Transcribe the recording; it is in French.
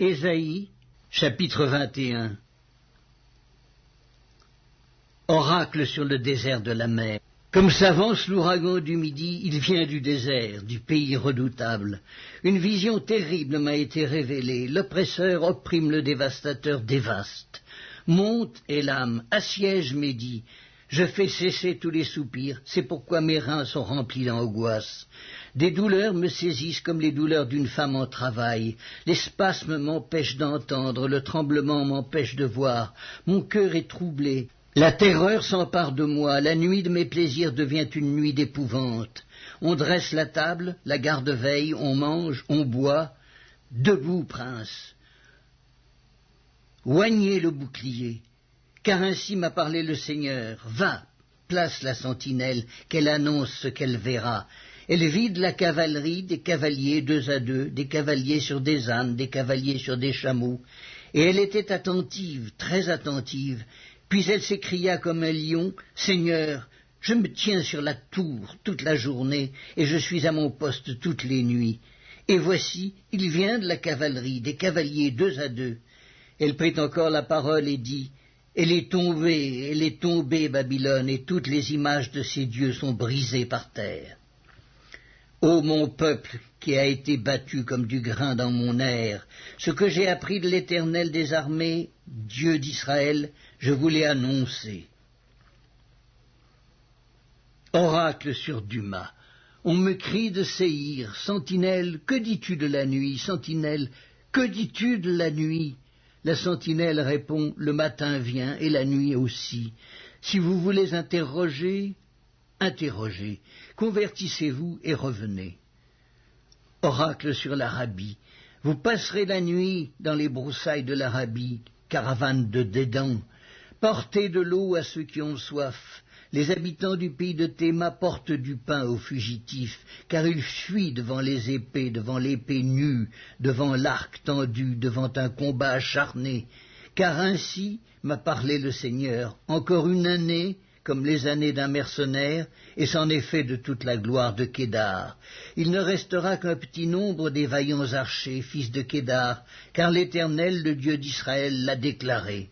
Ésaïe, chapitre 21. Oracle sur le désert de la mer. Comme s'avance l'ouragan du midi, il vient du désert, du pays redoutable. Une vision terrible m'a été révélée. L'oppresseur opprime le dévastateur dévaste. Monte, Élam, assiège Médie. Je fais cesser tous les soupirs, c'est pourquoi mes reins sont remplis d'angoisse. Des douleurs me saisissent comme les douleurs d'une femme en travail. Les spasmes m'empêchent d'entendre, le tremblement m'empêche de voir. Mon cœur est troublé. La terreur s'empare de moi, la nuit de mes plaisirs devient une nuit d'épouvante. On dresse la table, la garde veille, on mange, on boit. Debout, prince. Oignez le bouclier, car ainsi m'a parlé le Seigneur. Va, place la sentinelle, qu'elle annonce ce qu'elle verra. Elle vide la cavalerie, des cavaliers deux à deux, des cavaliers sur des ânes, des cavaliers sur des chameaux. Et elle était attentive, très attentive. Puis elle s'écria comme un lion, « Seigneur, je me tiens sur la tour toute la journée, et je suis à mon poste toutes les nuits. Et voici, il vient de la cavalerie, des cavaliers deux à deux. » Elle prit encore la parole et dit, « elle est tombée, Babylone, et toutes les images de ses dieux sont brisées par terre. Ô mon peuple, qui a été battu comme du grain dans mon air, ce que j'ai appris de l'Éternel des armées, Dieu d'Israël, je vous l'ai annoncé. » Oracle sur Duma. On me crie de Séhir, sentinelle, que dis-tu de la nuit, sentinelle, que dis-tu de la nuit? La sentinelle répond, le matin vient et la nuit aussi. Si vous voulez interroger, interrogez, convertissez-vous et revenez. Oracle sur l'Arabie. Vous passerez la nuit dans les broussailles de l'Arabie, caravane de Dédan. Portez de l'eau à ceux qui ont soif. Les habitants du pays de Théma portent du pain aux fugitifs, car ils fuient devant les épées, devant l'épée nue, devant l'arc tendu, devant un combat acharné. Car ainsi m'a parlé le Seigneur, encore une année, comme les années d'un mercenaire, et c'en est fait de toute la gloire de Kédar. Il ne restera qu'un petit nombre des vaillants archers, fils de Kédar, car l'Éternel, le Dieu d'Israël, l'a déclaré.